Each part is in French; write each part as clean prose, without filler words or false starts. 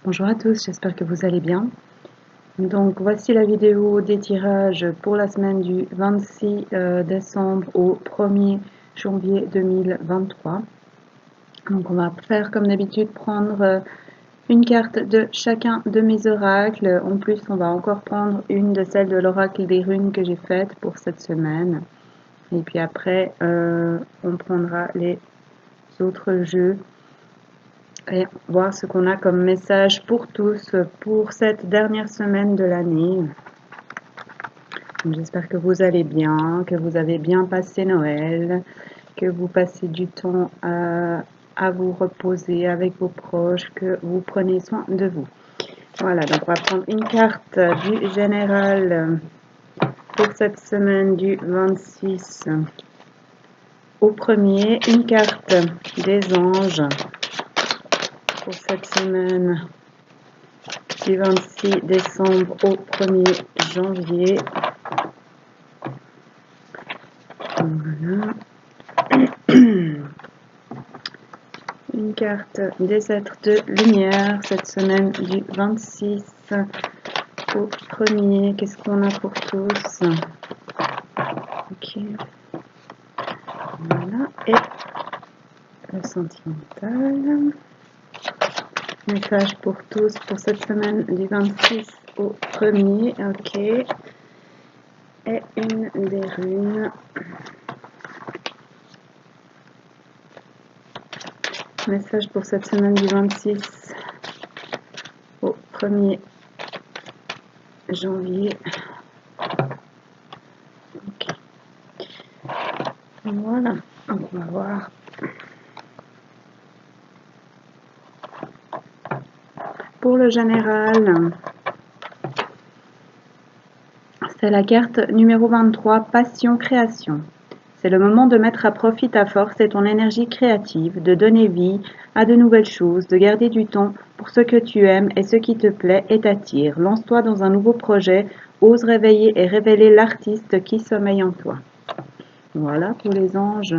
Bonjour à tous, j'espère que vous allez bien. Donc voici la vidéo des tirages pour la semaine du 26 décembre au 1er janvier 2023. Donc on va faire comme d'habitude prendre une carte de chacun de mes oracles. En plus on va encore prendre une de celles de l'oracle des runes que j'ai faites pour cette semaine. Et puis après on prendra les autres jeux et voir ce qu'on a comme message pour tous pour cette dernière semaine de l'année. J'espère que vous allez bien, que vous avez bien passé Noël, que vous passez du temps à vous reposer avec vos proches, que vous prenez soin de vous. Voilà, donc on va prendre une carte du général pour cette semaine du 26 au 1er, une carte des anges pour cette semaine du 26 décembre au 1er janvier. Voilà. Une carte des êtres de lumière cette semaine du 26 au 1er. Qu'est-ce qu'on a pour tous? Ok. Voilà. Et le sentimental. Message pour tous pour cette semaine du 26 au 1er. Ok. Et une des runes. Message pour cette semaine du 26 au 1er janvier. Ok. Voilà. Donc on va voir. Pour le général, c'est la carte numéro 23, Passion Création. C'est le moment de mettre à profit ta force et ton énergie créative, de donner vie à de nouvelles choses, de garder du temps pour ce que tu aimes et ce qui te plaît et t'attire. Lance-toi dans un nouveau projet, ose réveiller et révéler l'artiste qui sommeille en toi. Voilà pour les anges.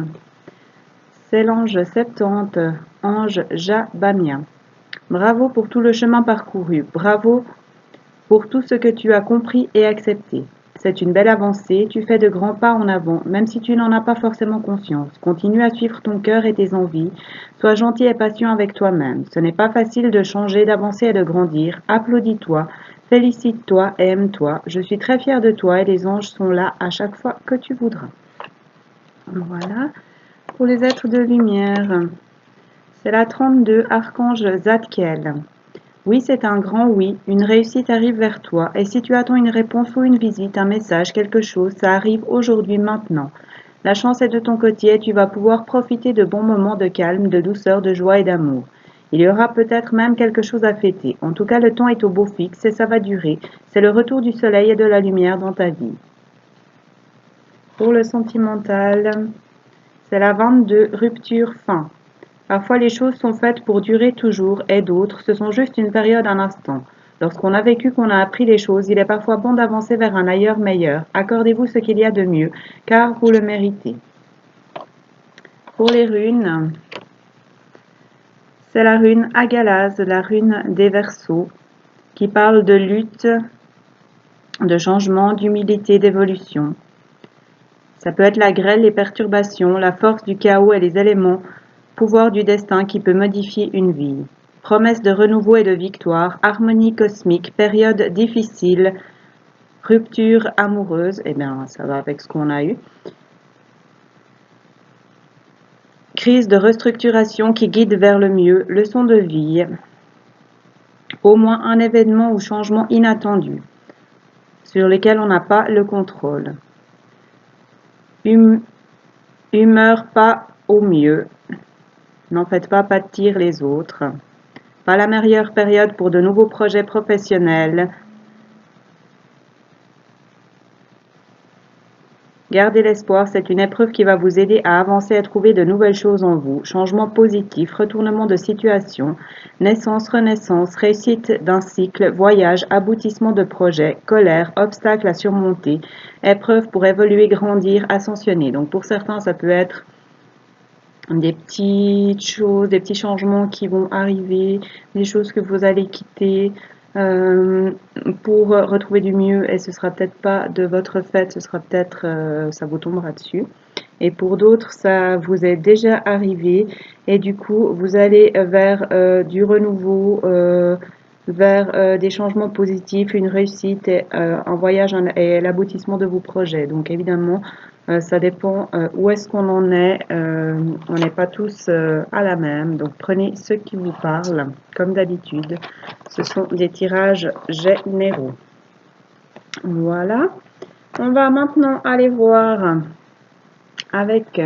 C'est l'ange 70, ange Jabamia. Bravo pour tout le chemin parcouru. Bravo pour tout ce que tu as compris et accepté. C'est une belle avancée, tu fais de grands pas en avant, même si tu n'en as pas forcément conscience. Continue à suivre ton cœur et tes envies. Sois gentil et patient avec toi-même. Ce n'est pas facile de changer, d'avancer et de grandir. Applaudis-toi, félicite-toi et aime-toi. Je suis très fière de toi et les anges sont là à chaque fois que tu voudras. Voilà. Pour les êtres de lumière, c'est la 32, archange Zadkiel. Oui, c'est un grand oui, une réussite arrive vers toi, et si tu attends une réponse ou une visite, un message, quelque chose, ça arrive aujourd'hui, maintenant. La chance est de ton côté et tu vas pouvoir profiter de bons moments de calme, de douceur, de joie et d'amour. Il y aura peut-être même quelque chose à fêter. En tout cas, le temps est au beau fixe et ça va durer. C'est le retour du soleil et de la lumière dans ta vie. Pour le sentimental, c'est la 22, rupture, fin. Parfois les choses sont faites pour durer toujours et d'autres, ce sont juste une période, un instant. Lorsqu'on a vécu, qu'on a appris les choses, il est parfois bon d'avancer vers un ailleurs meilleur. Accordez-vous ce qu'il y a de mieux, car vous le méritez. Pour les runes, c'est la rune Agalaz, la rune des Verseaux, qui parle de lutte, de changement, d'humilité, d'évolution. Ça peut être la grêle, les perturbations, la force du chaos et les éléments, pouvoir du destin qui peut modifier une vie. Promesse de renouveau et de victoire, harmonie cosmique, période difficile, rupture amoureuse, eh bien ça va avec ce qu'on a eu. Crise de restructuration qui guide vers le mieux, leçon de vie. Au moins un événement ou changement inattendu, sur lesquels on n'a pas le contrôle. Humeur pas au mieux. N'en faites pas pâtir les autres. Pas la meilleure période pour de nouveaux projets professionnels. Gardez l'espoir, c'est une épreuve qui va vous aider à avancer et trouver de nouvelles choses en vous. Changement positif, retournement de situation, naissance, renaissance, réussite d'un cycle, voyage, aboutissement de projet, colère, obstacle à surmonter, épreuve pour évoluer, grandir, ascensionner. Donc pour certains, ça peut être des petites choses, des petits changements qui vont arriver, des choses que vous allez quitter pour retrouver du mieux, et ce sera peut-être pas de votre fait, ce sera peut-être ça vous tombera dessus. Et pour d'autres, ça vous est déjà arrivé et du coup, vous allez vers du renouveau, vers des changements positifs, une réussite et un voyage et l'aboutissement de vos projets. Donc évidemment, ça dépend où est-ce qu'on en est. On n'est pas tous à la même. Donc prenez ceux qui vous parlent, comme d'habitude. Ce sont des tirages généraux. Voilà. On va maintenant aller voir avec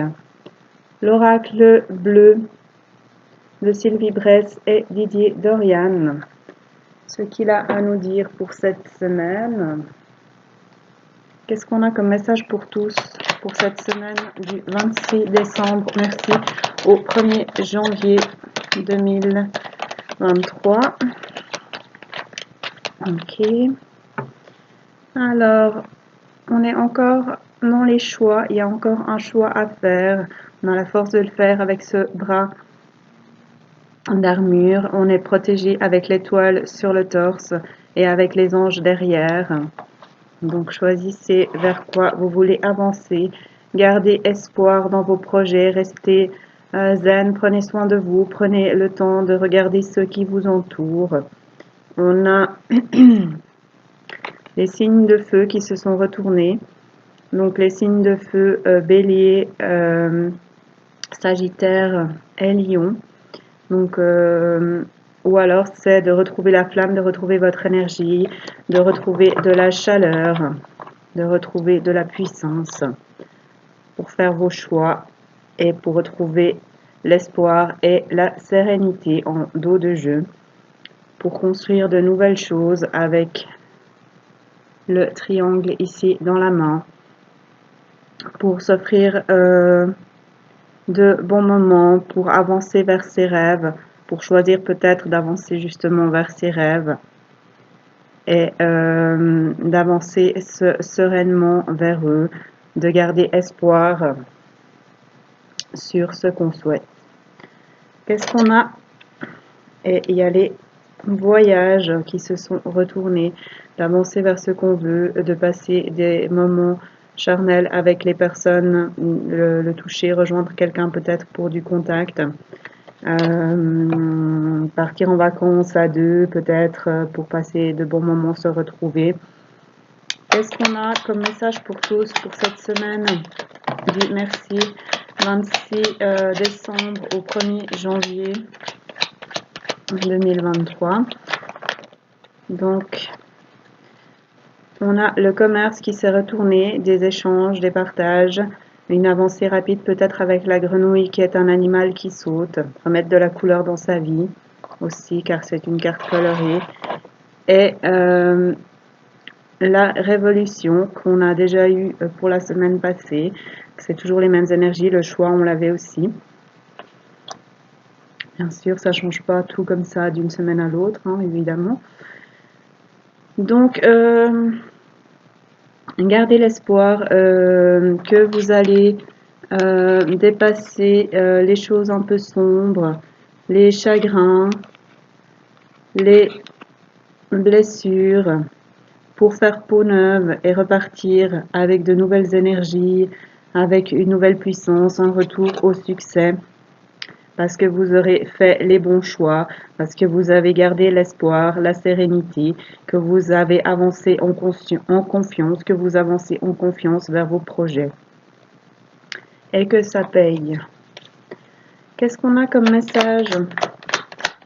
l'oracle bleu de Sylvie Bresse et Didier Dorian. Ce qu'il a à nous dire pour cette semaine. Qu'est-ce qu'on a comme message pour tous pour cette semaine du 26 décembre, merci, au 1er janvier 2023. Ok. Alors, on est encore dans les choix. Il y a encore un choix à faire. On a la force de le faire avec ce bras d'armure. On est protégé avec l'étoile sur le torse et avec les anges derrière. Donc choisissez vers quoi vous voulez avancer. Gardez espoir dans vos projets. Restez zen. Prenez soin de vous. Prenez le temps de regarder ceux qui vous entourent. On a les signes de feu qui se sont retournés. Donc les signes de feu Bélier, Sagittaire et Lion. Donc ou alors c'est de retrouver la flamme, de retrouver votre énergie, de retrouver de la chaleur, de retrouver de la puissance pour faire vos choix et pour retrouver l'espoir et la sérénité en dos de jeu, pour construire de nouvelles choses avec le triangle ici dans la main, pour s'offrir de bons moments, pour avancer vers ses rêves, pour choisir peut-être d'avancer justement vers ses rêves et d'avancer sereinement vers eux, de garder espoir sur ce qu'on souhaite. Qu'est-ce qu'on a? Et il y a les voyages qui se sont retournés, d'avancer vers ce qu'on veut, de passer des moments charnels avec les personnes, le toucher, rejoindre quelqu'un peut-être pour du contact, partir en vacances à deux peut-être pour passer de bons moments, se retrouver. Qu'est-ce qu'on a comme message pour tous pour cette semaine du merci 26 décembre au 1er janvier 2023. Donc, on a le commerce qui s'est retourné, des échanges, des partages, une avancée rapide peut-être avec la grenouille qui est un animal qui saute, remettre de la couleur dans sa vie aussi car c'est une carte colorée. Et la révolution qu'on a déjà eue pour la semaine passée, c'est toujours les mêmes énergies, le choix on l'avait aussi. Bien sûr, ça ne change pas tout comme ça d'une semaine à l'autre, hein, évidemment. Donc, gardez l'espoir que vous allez dépasser les choses un peu sombres, les chagrins, les blessures, pour faire peau neuve et repartir avec de nouvelles énergies, avec une nouvelle puissance, un retour au succès. Parce que vous aurez fait les bons choix, parce que vous avez gardé l'espoir, la sérénité, que vous avez avancé en confiance, que vous avancez en confiance vers vos projets. Et que ça paye. Qu'est-ce qu'on a comme message?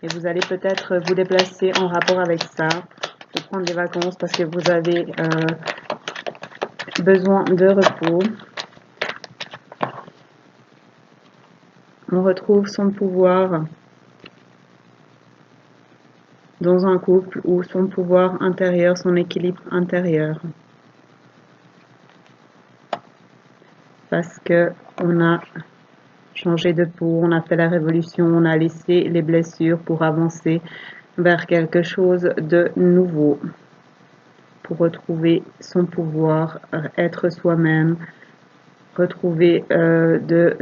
Et vous allez peut-être vous déplacer en rapport avec ça, de prendre des vacances parce que vous avez besoin de repos. On retrouve son pouvoir dans un couple ou son pouvoir intérieur, son équilibre intérieur. Parce que on a changé de peau, on a fait la révolution, on a laissé les blessures pour avancer vers quelque chose de nouveau, pour retrouver son pouvoir, être soi-même, retrouver de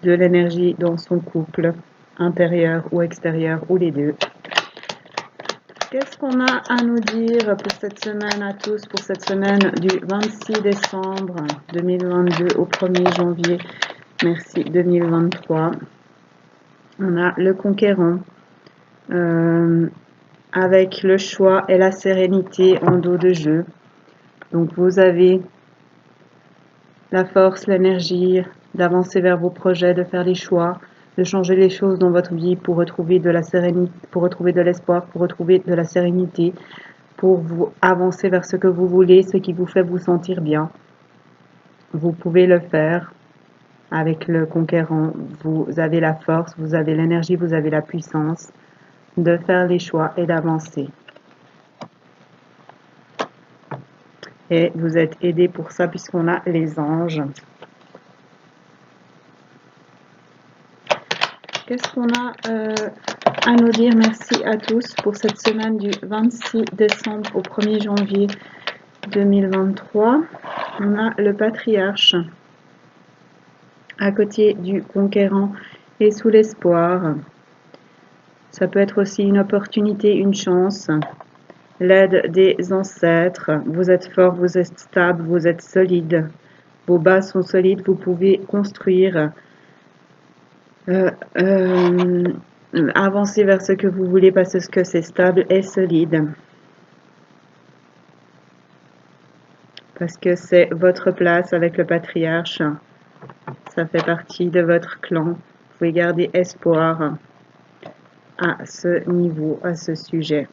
l'énergie dans son couple, intérieur ou extérieur, ou les deux. Qu'est-ce qu'on a à nous dire pour cette semaine à tous, pour cette semaine du 26 décembre 2022 au 1er janvier, merci 2023. On a le conquérant avec le choix et la sérénité en dos de jeu. Donc vous avez la force, l'énergie d'avancer vers vos projets, de faire des choix, de changer les choses dans votre vie pour retrouver de la sérénité, pour retrouver de l'espoir, pour retrouver de la sérénité, pour vous avancer vers ce que vous voulez, ce qui vous fait vous sentir bien. Vous pouvez le faire avec le conquérant. Vous avez la force, vous avez l'énergie, vous avez la puissance de faire les choix et d'avancer. Et vous êtes aidé pour ça puisqu'on a les anges. Qu'est-ce qu'on a à nous dire? Merci à tous pour cette semaine du 26 décembre au 1er janvier 2023. On a le patriarche à côté du conquérant et sous l'espoir. Ça peut être aussi une opportunité, une chance. L'aide des ancêtres. Vous êtes fort, vous êtes stable, vous êtes solide. Vos bases sont solides, vous pouvez construire. Avancer vers ce que vous voulez parce que c'est stable et solide. Parce que c'est votre place avec le patriarche. Ça fait partie de votre clan. Vous pouvez garder espoir à ce niveau, à ce sujet.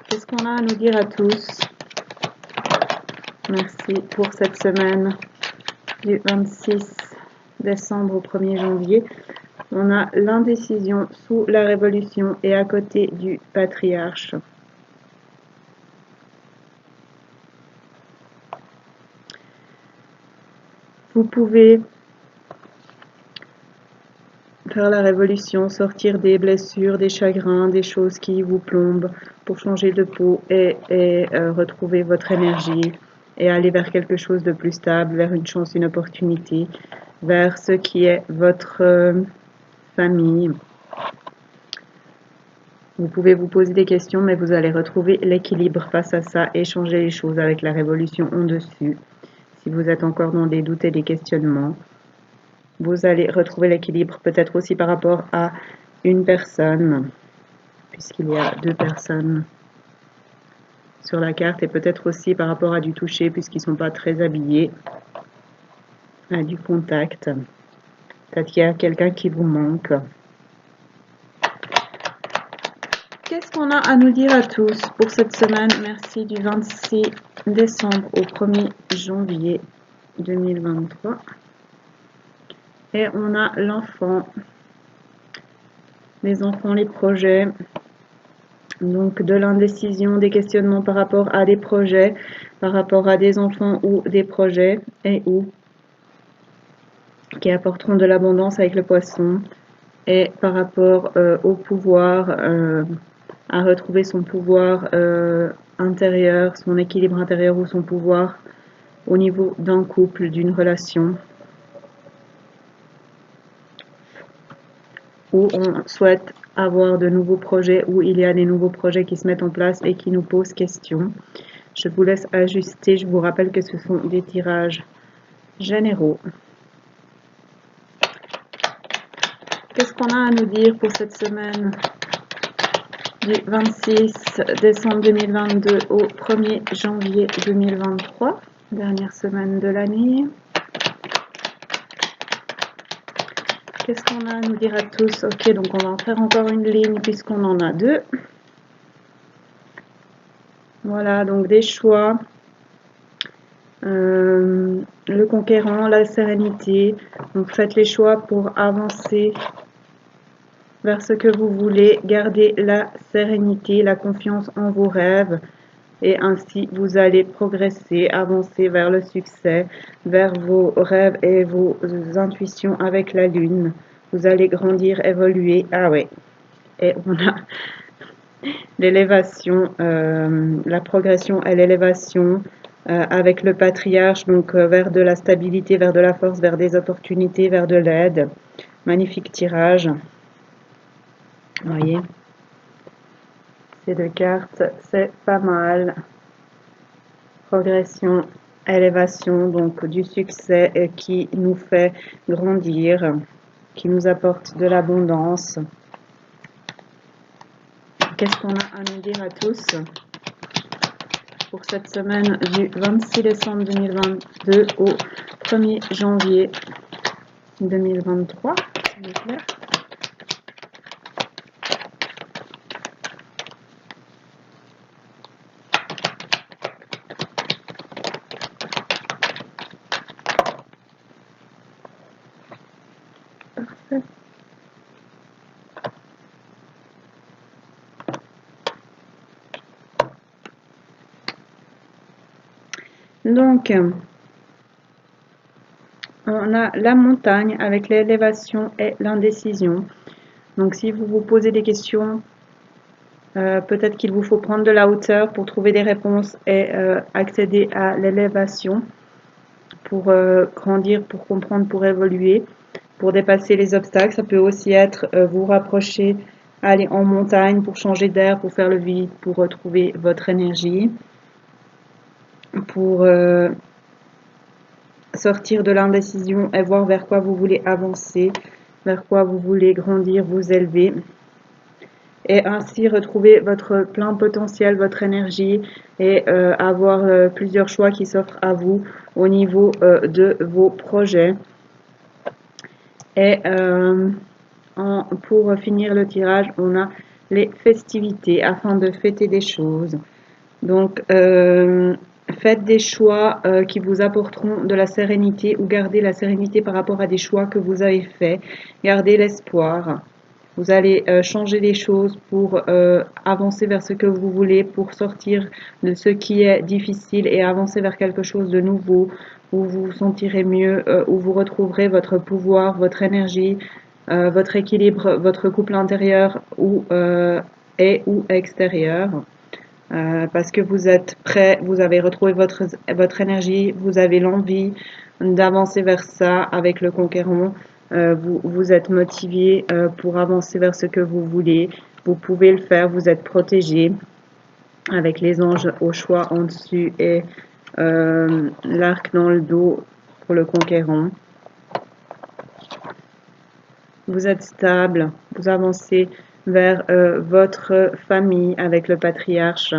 Qu'est-ce qu'on a à nous dire à tous? Merci pour cette semaine du 26 décembre au 1er janvier. On a l'indécision sous la révolution et à côté du patriarche. Vous pouvez faire la révolution, sortir des blessures, des chagrins, des choses qui vous plombent pour changer de peau et retrouver votre énergie et aller vers quelque chose de plus stable, vers une chance, une opportunité, vers ce qui est votre famille. Vous pouvez vous poser des questions, mais vous allez retrouver l'équilibre face à ça et changer les choses avec la révolution en dessus. Si vous êtes encore dans des doutes et des questionnements, vous allez retrouver l'équilibre peut-être aussi par rapport à une personne, puisqu'il y a deux personnes sur la carte, et peut-être aussi par rapport à du toucher, puisqu'ils ne sont pas très habillés, à du contact. Peut-être qu'il y a quelqu'un qui vous manque. Qu'est-ce qu'on a à nous dire à tous pour cette semaine? Merci du 26 décembre au 1er janvier 2023. Et on a l'enfant, les enfants, les projets, donc de l'indécision, des questionnements par rapport à des projets, par rapport à des enfants ou des projets, et ou qui apporteront de l'abondance avec le poisson, et par rapport au pouvoir, à retrouver son pouvoir intérieur, son équilibre intérieur ou son pouvoir au niveau d'un couple, d'une relation, où on souhaite avoir de nouveaux projets, où il y a des nouveaux projets qui se mettent en place et qui nous posent question. Je vous laisse ajuster. Je vous rappelle que ce sont des tirages généraux. Qu'est-ce qu'on a à nous dire pour cette semaine du 26 décembre 2022 au 1er janvier 2023, dernière semaine de l'année? Qu'est-ce qu'on a à nous dire à tous? Ok, donc on va en faire encore une ligne puisqu'on en a deux. Voilà, donc des choix. Le conquérant, la sérénité. Donc faites les choix pour avancer vers ce que vous voulez. Gardez la sérénité, la confiance en vos rêves. Et ainsi, vous allez progresser, avancer vers le succès, vers vos rêves et vos intuitions avec la lune. Vous allez grandir, évoluer. Ah ouais. Et on a l'élévation, la progression et l'élévation avec le patriarche, donc vers de la stabilité, vers de la force, vers des opportunités, vers de l'aide. Magnifique tirage. Vous voyez, ces deux cartes, c'est pas mal. Progression, élévation, donc du succès qui nous fait grandir, qui nous apporte de l'abondance. Qu'est-ce qu'on a à nous dire à tous pour cette semaine du 26 décembre 2022 au 1er janvier 2023, s'il vous plaît. Parfait. Donc, on a la montagne avec l'élévation et l'indécision. Donc, si vous vous posez des questions, peut-être qu'il vous faut prendre de la hauteur pour trouver des réponses et accéder à l'élévation pour grandir, pour comprendre, pour évoluer, pour dépasser les obstacles. Ça peut aussi être vous rapprocher, aller en montagne pour changer d'air, pour faire le vide, pour retrouver votre énergie, pour sortir de l'indécision et voir vers quoi vous voulez avancer, vers quoi vous voulez grandir, vous élever. Et ainsi retrouver votre plein potentiel, votre énergie et avoir plusieurs choix qui s'offrent à vous au niveau de vos projets. Et pour finir le tirage, on a les festivités afin de fêter des choses. Donc, faites des choix qui vous apporteront de la sérénité ou gardez la sérénité par rapport à des choix que vous avez faits. Gardez l'espoir. Vous allez changer les choses pour avancer vers ce que vous voulez, pour sortir de ce qui est difficile et avancer vers quelque chose de nouveau, où vous vous sentirez mieux, où vous retrouverez votre pouvoir, votre énergie, votre équilibre, votre couple intérieur ou extérieur. Parce que vous êtes prêt, vous avez retrouvé votre énergie, vous avez l'envie d'avancer vers ça avec le conquérant. Vous êtes motivé pour avancer vers ce que vous voulez. Vous pouvez le faire, vous êtes protégé avec les anges au choix en dessus et l'arc dans le dos pour le conquérant. Vous êtes stable, vous avancez vers votre famille avec le patriarche.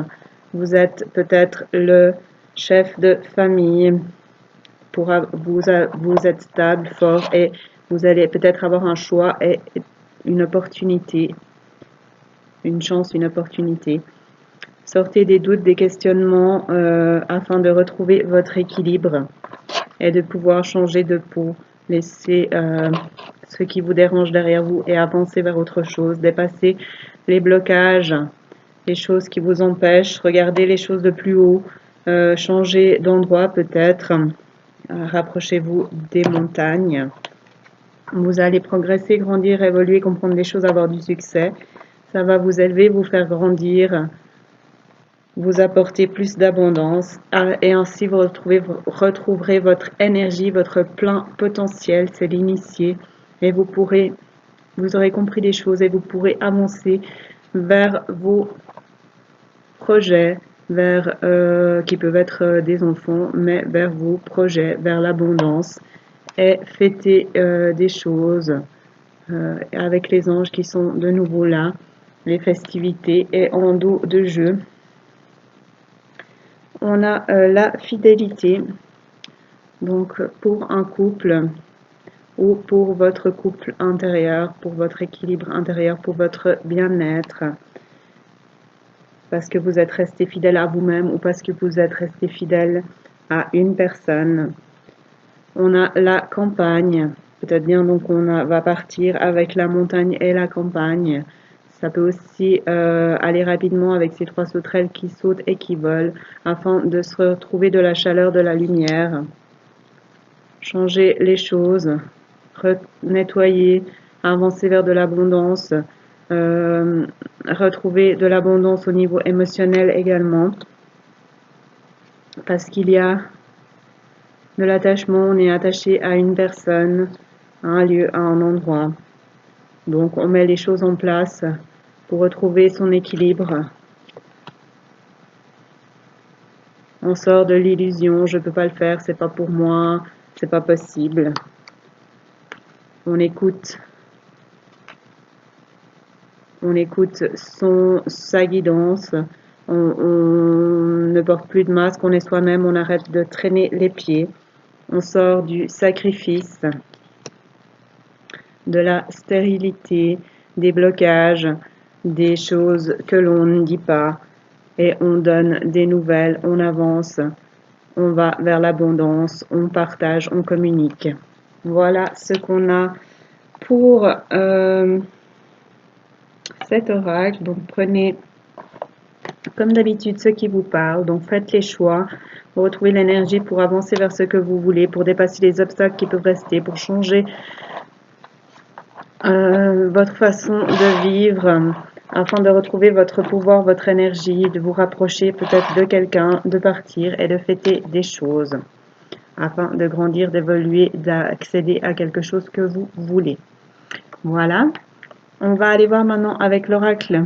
Vous êtes peut-être le chef de famille. Vous êtes stable, fort et vous allez peut-être avoir un choix et une opportunité, une chance, une opportunité. Sortez des doutes, des questionnements afin de retrouver votre équilibre et de pouvoir changer de peau. Laissez ce qui vous dérange derrière vous et avancer vers autre chose. Dépasser les blocages, les choses qui vous empêchent. Regardez les choses de plus haut. Changez d'endroit peut-être. Rapprochez-vous des montagnes. Vous allez progresser, grandir, évoluer, comprendre des choses, avoir du succès. Ça va vous élever, vous faire grandir, vous apporter plus d'abondance et ainsi vous retrouverez votre énergie, votre plein potentiel, c'est l'initié et vous aurez compris des choses et vous pourrez avancer vers vos projets, vers qui peuvent être des enfants, mais vers vos projets, vers l'abondance et fêter des choses avec les anges qui sont de nouveau là, les festivités et en dos de jeu. On a la fidélité, donc pour un couple ou pour votre couple intérieur, pour votre équilibre intérieur, pour votre bien-être, parce que vous êtes resté fidèle à vous-même ou parce que vous êtes resté fidèle à une personne. On a la campagne, peut-être bien donc va partir avec la montagne et la campagne. Ça peut aussi aller rapidement avec ces trois sauterelles qui sautent et qui volent afin de se retrouver de la chaleur, de la lumière. Changer les choses, nettoyer, avancer vers de l'abondance, retrouver de l'abondance au niveau émotionnel également, parce qu'il y a de l'attachement, on est attaché à une personne, à un lieu, à un endroit. Donc on met les choses en place pour retrouver son équilibre. On sort de l'illusion, je peux pas le faire, c'est pas pour moi, c'est pas possible. On écoute sa guidance. On ne porte plus de masque, on est soi-même, on arrête de traîner les pieds. On sort du sacrifice, de la stérilité, des blocages, des choses que l'on ne dit pas, et on donne des nouvelles, on avance, on va vers l'abondance, on partage, on communique. Voilà ce qu'on a pour cet oracle. Donc prenez comme d'habitude ce qui vous parle, donc faites les choix, pour retrouver l'énergie pour avancer vers ce que vous voulez, pour dépasser les obstacles qui peuvent rester, pour changer votre façon de vivre, afin de retrouver votre pouvoir, votre énergie, de vous rapprocher peut-être de quelqu'un, de partir et de fêter des choses, afin de grandir, d'évoluer, d'accéder à quelque chose que vous voulez. Voilà. On va aller voir maintenant avec l'oracle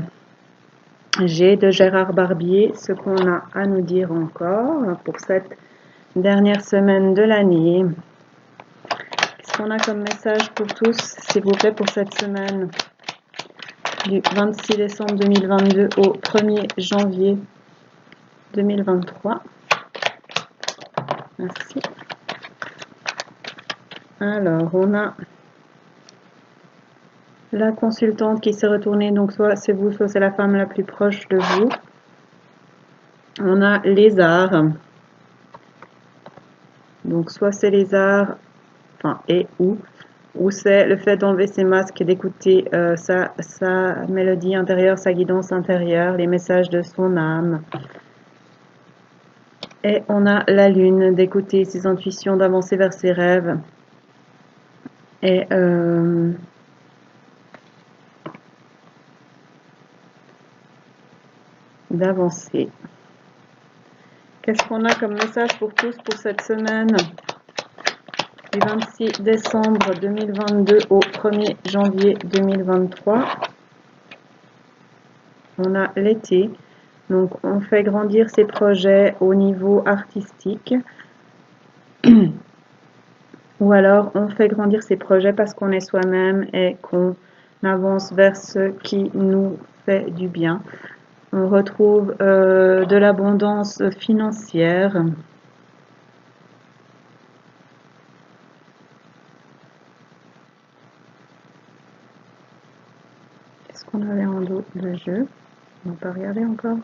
G de Gérard Barbier ce qu'on a à nous dire encore pour cette dernière semaine de l'année. Qu'est-ce qu'on a comme message pour tous, s'il vous plaît, pour cette semaine du 26 décembre 2022 au 1er janvier 2023. Merci. Alors, on a la consultante qui s'est retournée, donc soit c'est vous, soit c'est la femme la plus proche de vous. On a lézard. Donc soit c'est lézard, enfin et ou c'est le fait d'enlever ses masques et d'écouter sa mélodie intérieure, sa guidance intérieure, les messages de son âme. Et on a la lune, d'écouter ses intuitions, d'avancer vers ses rêves. Et d'avancer. Qu'est-ce qu'on a comme message pour tous pour cette semaine du 26 décembre 2022 au 1er janvier 2023? On a l'été, donc on fait grandir ses projets au niveau artistique, ou alors on fait grandir ses projets parce qu'on est soi-même et qu'on avance vers ce qui nous fait du bien. On retrouve de l'abondance financière. Qu'est-ce qu'on avait en dos de jeu? On va pas regarder encore.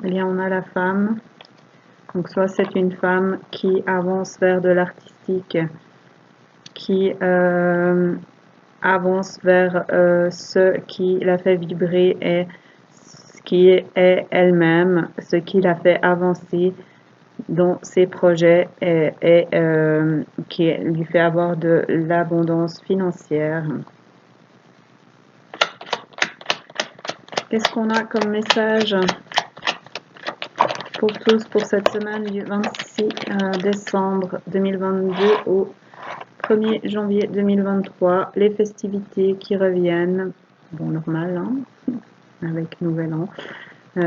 Eh bien, on a la femme. Donc, soit c'est une femme qui avance vers de l'artistique, qui avance vers ce qui la fait vibrer et ce qui est elle-même, ce qui la fait avancer dans ses projets et qui lui fait avoir de l'abondance financière. Qu'est-ce qu'on a comme message pour tous pour cette semaine du 26 décembre 2022 au 1er janvier 2023, les festivités qui reviennent, bon normal, hein, avec Nouvel An,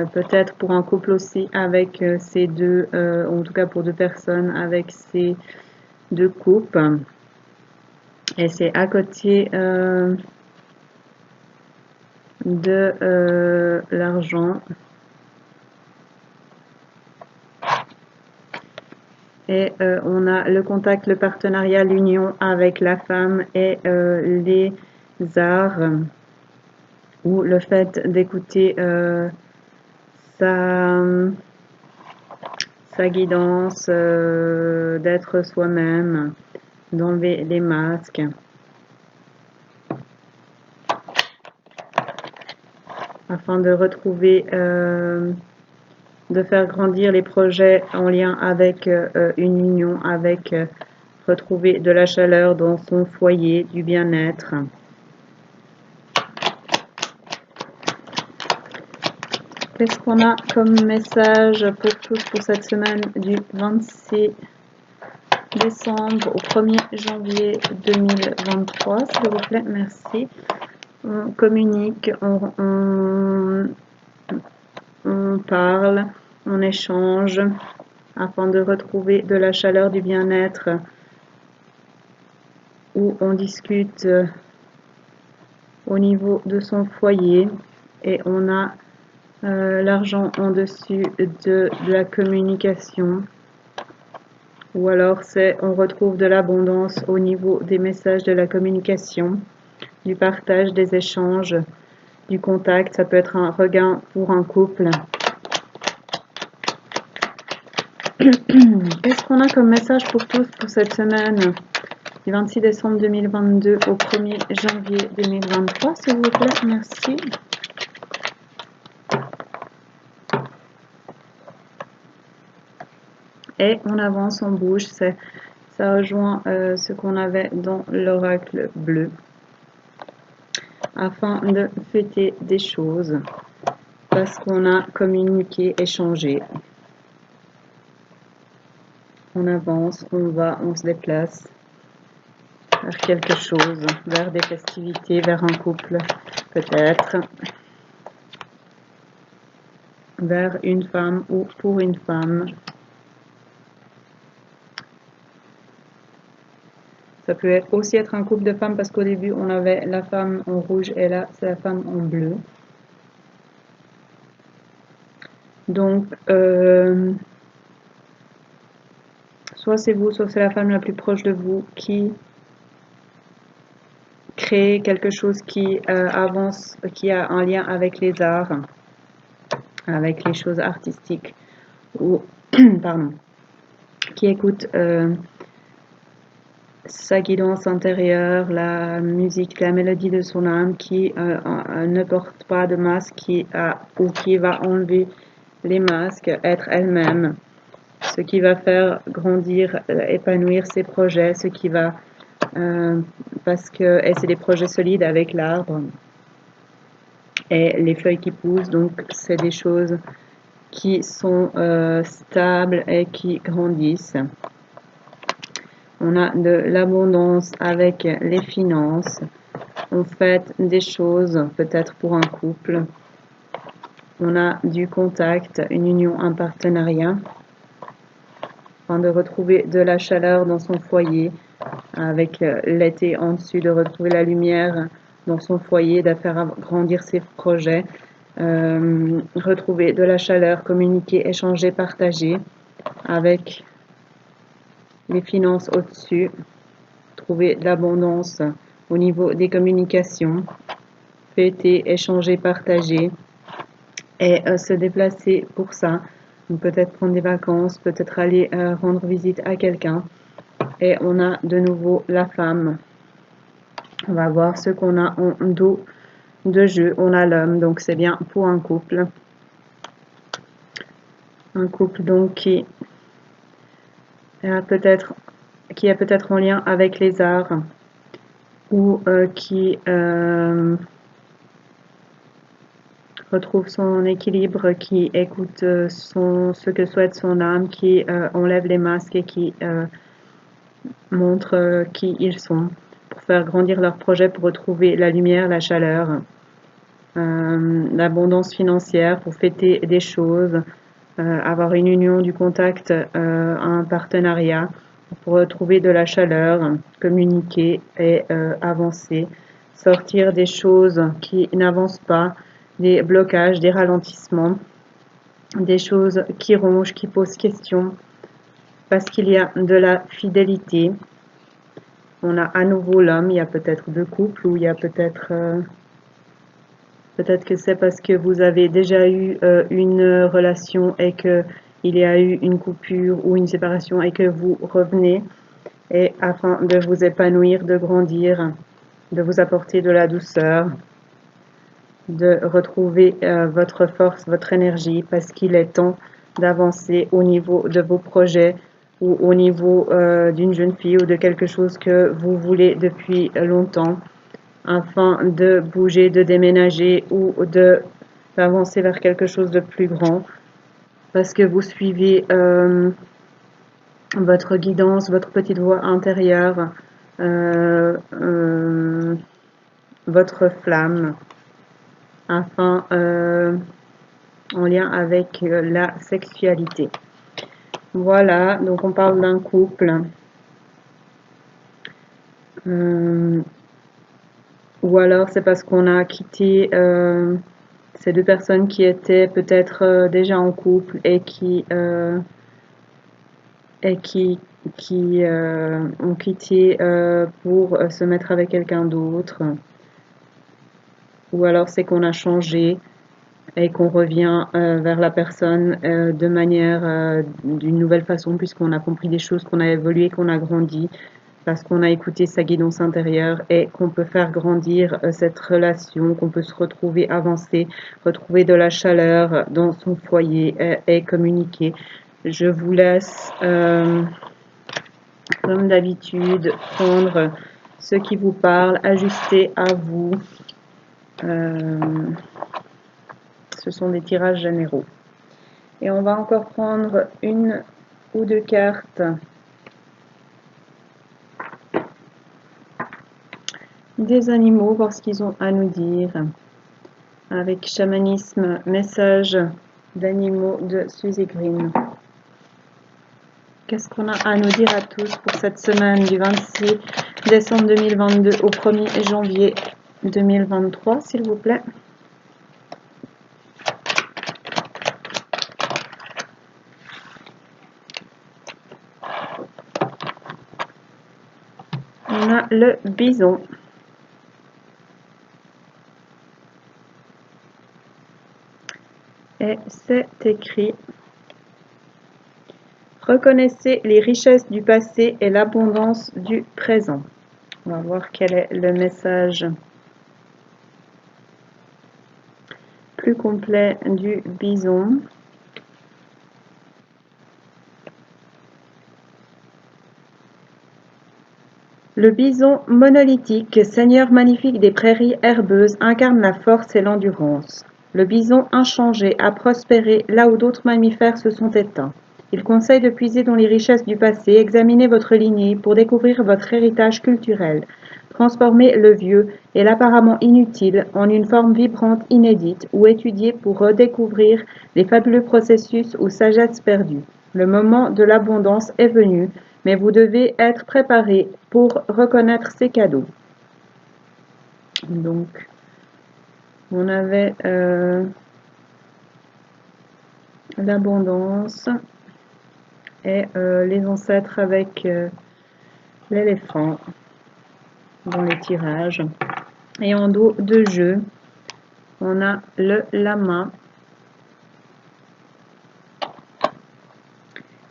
peut-être pour un couple aussi avec ces deux, en tout cas pour deux personnes avec ces deux coupes, et c'est à côté de l'argent. Et on a le contact, le partenariat, l'union avec la femme et les arts, ou le fait d'écouter sa guidance, d'être soi-même, d'enlever les masques. Afin de retrouver, de faire grandir les projets en lien avec une union, avec retrouver de la chaleur dans son foyer, du bien-être. Qu'est-ce qu'on a comme message pour tous pour cette semaine du 26 décembre au 1er janvier 2023, s'il vous plaît, merci. On communique, on parle, on échange afin de retrouver de la chaleur, du bien-être, où on discute au niveau de son foyer et on a l'argent en dessus de la communication, ou alors on retrouve de l'abondance au niveau des messages de la communication, du partage, des échanges, du contact. Ça peut être un regain pour un couple. Qu'est-ce qu'on a comme message pour tous pour cette semaine du 26 décembre 2022 au 1er janvier 2023, s'il vous plaît, merci. Et on avance, on bouge, ça rejoint ce qu'on avait dans l'oracle bleu, afin de fêter des choses, parce qu'on a communiqué, échangé. On avance, on va, on se déplace vers quelque chose, vers des festivités, vers un couple peut-être, vers une femme ou pour une femme. Ça peut aussi être un couple de femmes parce qu'au début on avait la femme en rouge et là c'est la femme en bleu. Donc soit c'est vous, soit c'est la femme la plus proche de vous qui crée quelque chose qui avance, qui a un lien avec les arts, avec les choses artistiques, ou pardon, qui écoute sa guidance intérieure, la musique, la mélodie de son âme, qui ne porte pas de masque, ou qui va enlever les masques, être elle-même, ce qui va faire grandir, épanouir ses projets, ce qui va, et c'est des projets solides avec l'arbre et les feuilles qui poussent, donc c'est des choses qui sont stables et qui grandissent. On a de l'abondance avec les finances. On fait des choses, peut-être pour un couple. On a du contact, une union, un partenariat. Afin de retrouver de la chaleur dans son foyer, avec l'été en dessus, de retrouver la lumière dans son foyer, de faire grandir ses projets. Retrouver de la chaleur, communiquer, échanger, partager avec les finances au-dessus, trouver de l'abondance au niveau des communications, fêter, échanger, partager et se déplacer pour ça. Peut-être prendre des vacances, peut-être aller rendre visite à quelqu'un. Et on a de nouveau la femme. On va voir ce qu'on a en dos de jeu. On a l'homme, donc c'est bien pour un couple. Un couple donc qui est peut-être en lien avec les arts ou qui retrouve son équilibre, qui écoute ce que souhaite son âme, qui enlève les masques et qui montre qui ils sont, pour faire grandir leur projet, pour retrouver la lumière, la chaleur, l'abondance financière, pour fêter des choses, avoir une union, du contact, un partenariat, pour retrouver de la chaleur, communiquer et avancer, sortir des choses qui n'avancent pas, des blocages, des ralentissements, des choses qui rongent, qui posent question, parce qu'il y a de la fidélité. On a à nouveau l'homme, il y a peut-être deux couples, ou il y a peut-être que c'est parce que vous avez déjà eu une relation et que il y a eu une coupure ou une séparation et que vous revenez, et afin de vous épanouir, de grandir, de vous apporter de la douceur, de retrouver votre force, votre énergie, parce qu'il est temps d'avancer au niveau de vos projets, ou au niveau d'une jeune fille ou de quelque chose que vous voulez depuis longtemps afin de bouger, de déménager ou d'avancer vers quelque chose de plus grand parce que vous suivez votre guidance, votre petite voix intérieure, euh, euh, votre flamme afin en lien avec la sexualité. Voilà, donc on parle d'un couple. Ou alors c'est parce qu'on a quitté ces deux personnes qui étaient peut-être déjà en couple et qui ont quitté pour se mettre avec quelqu'un d'autre. Ou alors c'est qu'on a changé et qu'on revient vers la personne de manière d'une nouvelle façon puisqu'on a compris des choses, qu'on a évolué, qu'on a grandi parce qu'on a écouté sa guidance intérieure et qu'on peut faire grandir cette relation, qu'on peut se retrouver, avancer, retrouver de la chaleur dans son foyer et communiquer. Je vous laisse, comme d'habitude, prendre ce qui vous parle, ajuster à vous. Ce sont des tirages généraux. Et on va encore prendre une ou deux cartes des animaux, voir ce qu'ils ont à nous dire. Avec chamanisme, message d'animaux de Suzy Green. Qu'est-ce qu'on a à nous dire à tous pour cette semaine du 26 décembre 2022 au 1er janvier 2023, s'il vous plaît? On a le bison. Et c'est écrit: reconnaissez les richesses du passé et l'abondance du présent. On va voir quel est le message plus complet du bison. Le bison monolithique, seigneur magnifique des prairies herbeuses, incarne la force et l'endurance. Le bison inchangé a prospéré là où d'autres mammifères se sont éteints. Il conseille de puiser dans les richesses du passé, examiner votre lignée pour découvrir votre héritage culturel, transformer le vieux et l'apparemment inutile en une forme vibrante inédite ou étudier pour redécouvrir les fabuleux processus ou sagesses perdues. Le moment de l'abondance est venu, mais vous devez être préparé pour reconnaître ces cadeaux. Donc, on avait l'abondance et les ancêtres avec l'éléphant dans les tirages. Et en dos de jeu, on a le lama.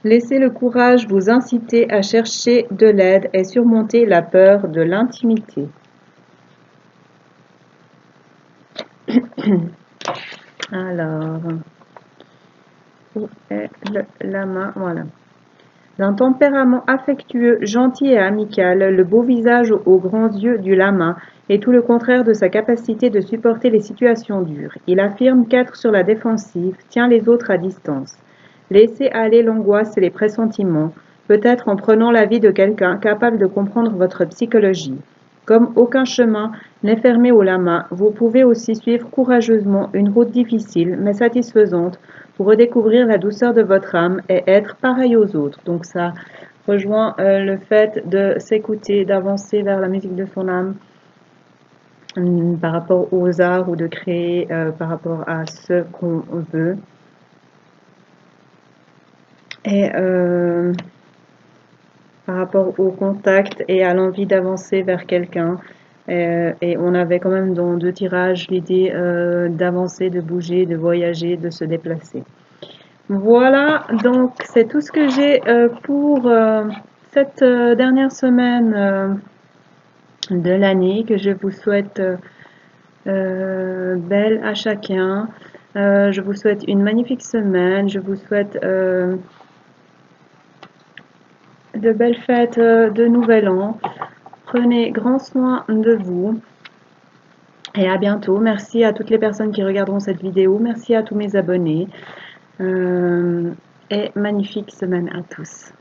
Laissez le courage vous inciter à chercher de l'aide et surmonter la peur de l'intimité. Alors, où est le lama? Voilà. D'un tempérament affectueux, gentil et amical, le beau visage aux grands yeux du lama est tout le contraire de sa capacité de supporter les situations dures. Il affirme qu'être sur la défensive tient les autres à distance. Laissez aller l'angoisse et les pressentiments, peut-être en prenant l'avis de quelqu'un capable de comprendre votre psychologie. Comme aucun chemin n'est fermé au lama, vous pouvez aussi suivre courageusement une route difficile mais satisfaisante pour redécouvrir la douceur de votre âme et être pareil aux autres. Donc ça rejoint le fait de s'écouter, d'avancer vers la musique de son âme par rapport aux arts ou de créer par rapport à ce qu'on veut. Et par rapport au contact et à l'envie d'avancer vers quelqu'un. Et on avait quand même dans deux tirages l'idée d'avancer, de bouger, de voyager, de se déplacer. Voilà, donc c'est tout ce que j'ai pour cette dernière semaine de l'année, que je vous souhaite belle à chacun. Je vous souhaite une magnifique semaine, je vous souhaite de belles fêtes de Nouvel An. Prenez grand soin de vous et à bientôt. Merci à toutes les personnes qui regarderont cette vidéo. Merci à tous mes abonnés. Et magnifique semaine à tous.